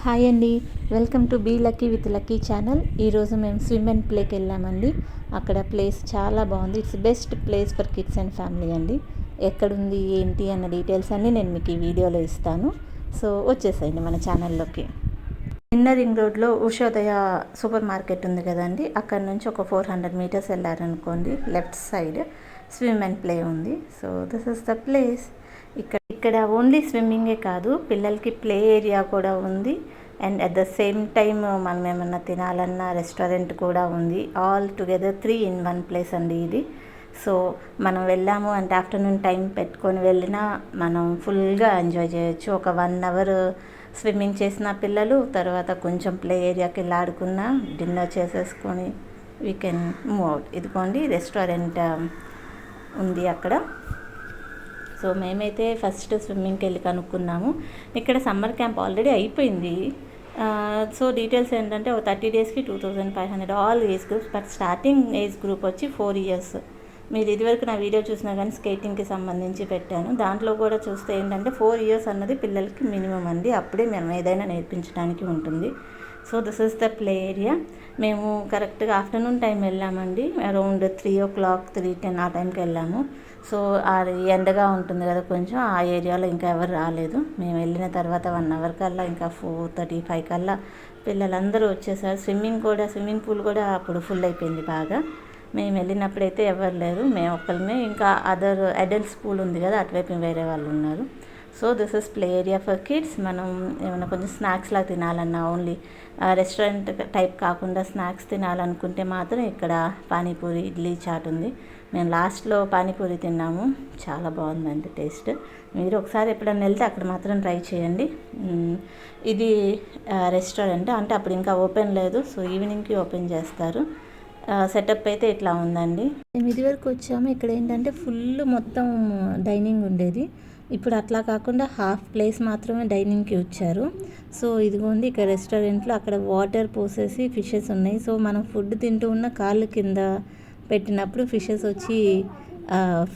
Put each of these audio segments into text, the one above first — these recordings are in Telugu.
హాయ్ అండి, welcome to be lucky with lucky channel. ఈరోజు మేము స్విమ్ అండ్ ప్లేకి వెళ్ళామండి. అక్కడ ప్లేస్ చాలా బాగుంది. It's best place for kids and family అండి. ఎక్కడుంది ఏంటి అన్న డీటెయిల్స్ అన్నీ నేను మీకు ఈ వీడియోలో ఇస్తాను. సో వచ్చేసేయండి మన ఛానల్లోకి. ఇన్నర్ రింగ్ రోడ్లో ఉషోదయ సూపర్ మార్కెట్ ఉంది కదండి, అక్కడ నుంచి ఒక 400 మీటర్స్ వెళ్ళారనుకోండి, left side swim and play ఉంది. So this is the place. ఇక్కడ ఓన్లీ స్విమ్మింగే కాదు, పిల్లలకి ప్లే ఏరియా కూడా ఉంది. And at the same time మనం ఏమన్నా తినాలన్నా రెస్టారెంట్ కూడా ఉంది. ఆల్ టుగెదర్ 3 in 1 ప్లేస్ అండి ఇది. సో మనం వెళ్ళాము అంటే ఆఫ్టర్నూన్ టైం పెట్టుకొని వెళ్ళినా మనం ఫుల్గా ఎంజాయ్ చేయొచ్చు. ఒక 1 hour స్విమ్మింగ్ చేసిన పిల్లలు, తర్వాత కొంచెం ప్లే ఏరియాకి వెళ్ళి ఆడుకున్న, డిన్నర్ చేసేసుకొని వీ కెన్ మూవ్ అవుట్. ఇదిగోండి రెస్టారెంట్ ఉంది అక్కడ. సో మేమైతే ఫస్ట్ స్విమ్మింగ్కి వెళ్ళి కనుక్కున్నాము. ఇక్కడ సమ్మర్ క్యాంప్ ఆల్రెడీ అయిపోయింది. సో డీటెయిల్స్ ఏంటంటే ఒక 30 daysకి 2500 all age groups. But starting age group వచ్చి 4 years. మీరు ఇదివరకు నా వీడియో చూసినా కానీ స్కేటింగ్కి సంబంధించి పెట్టాను. దాంట్లో కూడా చూస్తే ఏంటంటే 4 years అన్నది పిల్లలకి మినిమం అండి. అప్పుడే మేము ఏదైనా నేర్పించడానికి ఉంటుంది. So this is the play area. మేము కరెక్ట్గా ఆఫ్టర్నూన్ టైం వెళ్ళామండి. అరౌండ్ 3 o'clock 3:10 ఆ టైంకి వెళ్ళాము. సో అది ఎండగా ఉంటుంది కదా కొంచెం, ఆ ఏరియాలో ఇంకా ఎవరు రాలేదు. మేము వెళ్ళిన తర్వాత 1 hour కల్లా ఇంకా 4:35 కల్లా పిల్లలందరూ వచ్చేసారు. స్విమ్మింగ్ పూల్ కూడా అప్పుడు ఫుల్ అయిపోయింది బాగా. మేము వెళ్ళినప్పుడైతే ఎవరు లేరు, మేము ఒక్కళ్ళమే. ఇంకా అదర్ అడల్ట్స్ పూల్ ఉంది కదా, అటువైపు వేరే వాళ్ళు ఉన్నారు. So this is play area for kids. మనం ఏమైనా కొంచెం స్నాక్స్ లాగా తినాలన్నా, ఓన్లీ రెస్టారెంట్ టైప్ కాకుండా స్నాక్స్ తినాలనుకుంటే మాత్రం ఇక్కడ పానీపూరి, ఇడ్లీ, చాట్ ఉంది. మేము లాస్ట్లో పానీపూరి తిన్నాము, చాలా బాగుందండి టేస్ట్. మీరు ఒకసారి ఎప్పుడైనా వెళ్తే అక్కడ మాత్రం ట్రై చేయండి. ఇది రెస్టారెంట్ అంటే అప్పుడు ఇంకా ఓపెన్ లేదు. సో ఈవినింగ్కి ఓపెన్ చేస్తారు. సెటప్ అయితే ఇట్లా ఉందండి. మేము ఇదివరకు వచ్చాము. ఇక్కడ ఏంటంటే ఫుల్ మొత్తం డైనింగ్ ఉండేది. ఇప్పుడు అట్లా కాకుండా హాఫ్ ప్లేస్ మాత్రమే డైనింగ్కి వచ్చారు. సో ఇదిగోండి ఇక్కడ రెస్టారెంట్లో అక్కడ వాటర్ పోసేసి ఫిషెస్ ఉన్నాయి. సో మనం ఫుడ్ తింటూ ఉన్న కాళ్ళు కింద పెట్టినప్పుడు ఫిషెస్ వచ్చి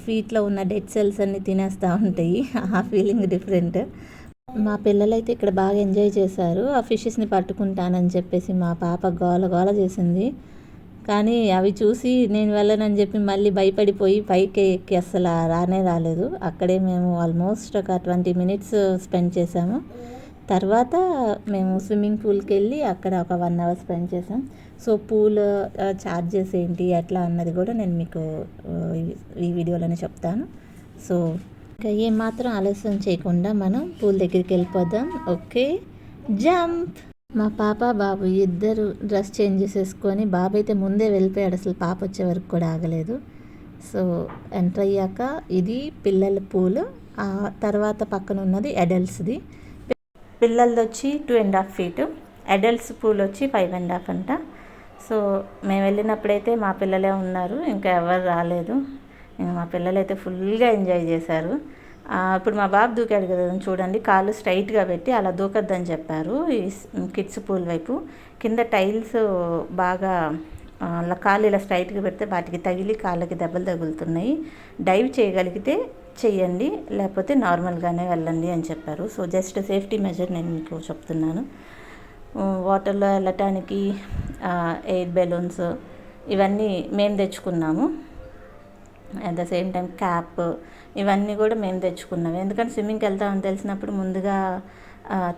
ఫీట్లో ఉన్న డెడ్ సెల్స్ అన్నీ తినేస్తూ ఉంటాయి. ఆ ఫీలింగ్ డిఫరెంట్. మా పిల్లలైతే ఇక్కడ బాగా ఎంజాయ్ చేశారు. ఆ ఫిషెస్ని పట్టుకుంటానని చెప్పేసి మా పాప గోల గోల చేసింది. కానీ అవి చూసి నేను వెళ్ళనని చెప్పి మళ్ళీ భయపడిపోయి పైకి ఎక్కి అసలు రానే రాలేదు. అక్కడే మేము ఆల్మోస్ట్ ఒక 20 minutes స్పెండ్ చేసాము. తర్వాత మేము స్విమ్మింగ్ పూల్కి వెళ్ళి అక్కడ ఒక 1 hour స్పెండ్ చేసాం. సో పూల్ ఛార్జెస్ ఏంటి ఎట్లా అన్నది కూడా నేను మీకు ఈ వీడియోలోనే చెప్తాను. సో ఇంకా ఏమాత్రం ఆలస్యం చేయకుండా మనం పూల్ దగ్గరికి వెళ్ళిపోదాం. Okay, jump. మా పాప బాబు ఇద్దరు డ్రెస్ చేంజ్ చేసేసుకొని, బాబు అయితే ముందే వెళ్ళిపోయాడు, అసలు పాప వచ్చే వరకు కూడా ఆగలేదు. సో ఎంటర్ అయ్యాక ఇది పిల్లల పూల్, ఆ తర్వాత పక్కన ఉన్నది అడల్ట్స్ది. పిల్లలది వచ్చి 2.5 feet, అడల్ట్స్ పూల్ వచ్చి 5.5 అంట. సో మేము వెళ్ళినప్పుడైతే మా పిల్లలే ఉన్నారు, ఇంకా ఎవరు రాలేదు. మా పిల్లలైతే ఫుల్గా ఎంజాయ్ చేశారు. ఇప్పుడు మా బాబు దూకాడు కదా చూడండి, కాళ్ళు స్ట్రైట్గా పెట్టి అలా దూకద్దని చెప్పారు. ఈ కిడ్స్ పూల్ వైపు కింద టైల్స్ బాగా కాళ్ళు ఇలా స్ట్రైట్గా పెడితే వాటికి తగిలి కాళ్ళకి దెబ్బలు తగులుతున్నాయి. డైవ్ చేయగలిగితే చెయ్యండి, లేకపోతే నార్మల్గానే వెళ్ళండి అని చెప్పారు. సో జస్ట్ సేఫ్టీ మెజర్ నేను మీకు చెప్తున్నాను. వాటర్లో వెళ్ళటానికి ఎయిర్ బెలూన్స్ ఇవన్నీ మేము తెచ్చుకున్నాము. At the same time cap ఇవన్నీ కూడా మేము తెచ్చుకున్నాము. ఎందుకంటే స్విమ్మింగ్కి వెళ్తామని తెలిసినప్పుడు ముందుగా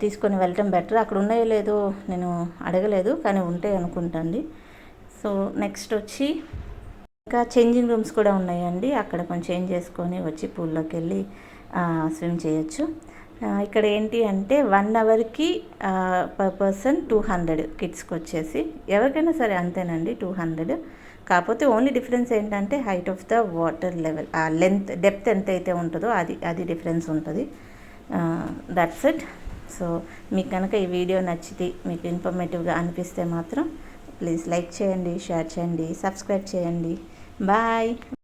తీసుకొని వెళ్ళటం బెటర్. అక్కడ ఉన్నాయో లేదో నేను అడగలేదు, కానీ ఉంటాయి అనుకుంటాండి. సో నెక్స్ట్ వచ్చి ఇంకా చేంజింగ్ రూమ్స్ కూడా ఉన్నాయండి. అక్కడ కొంచెం చేంజ్ చేసుకొని వచ్చి పూల్లోకి వెళ్ళి స్విమ్ చేయొచ్చు. ఇక్కడ ఏంటి అంటే 1 hourకి per person 200, కిడ్స్కి వచ్చేసి. ఎవరికైనా సరే అంతేనండి 200. కాకపోతే ఓన్లీ డిఫరెన్స్ ఏంటంటే height of the water level, ఆ లెంత్ డెప్త్ ఎంత అయితే ఉంటుందో అది డిఫరెన్స్ ఉంటుంది. That's it. సో మీకు కనుక ఈ వీడియో నచ్చితే, మీకు ఇన్ఫర్మేటివ్గా అనిపిస్తే మాత్రం ప్లీజ్ లైక్ చేయండి, షేర్ చేయండి, సబ్స్క్రైబ్ చేయండి. బాయ్.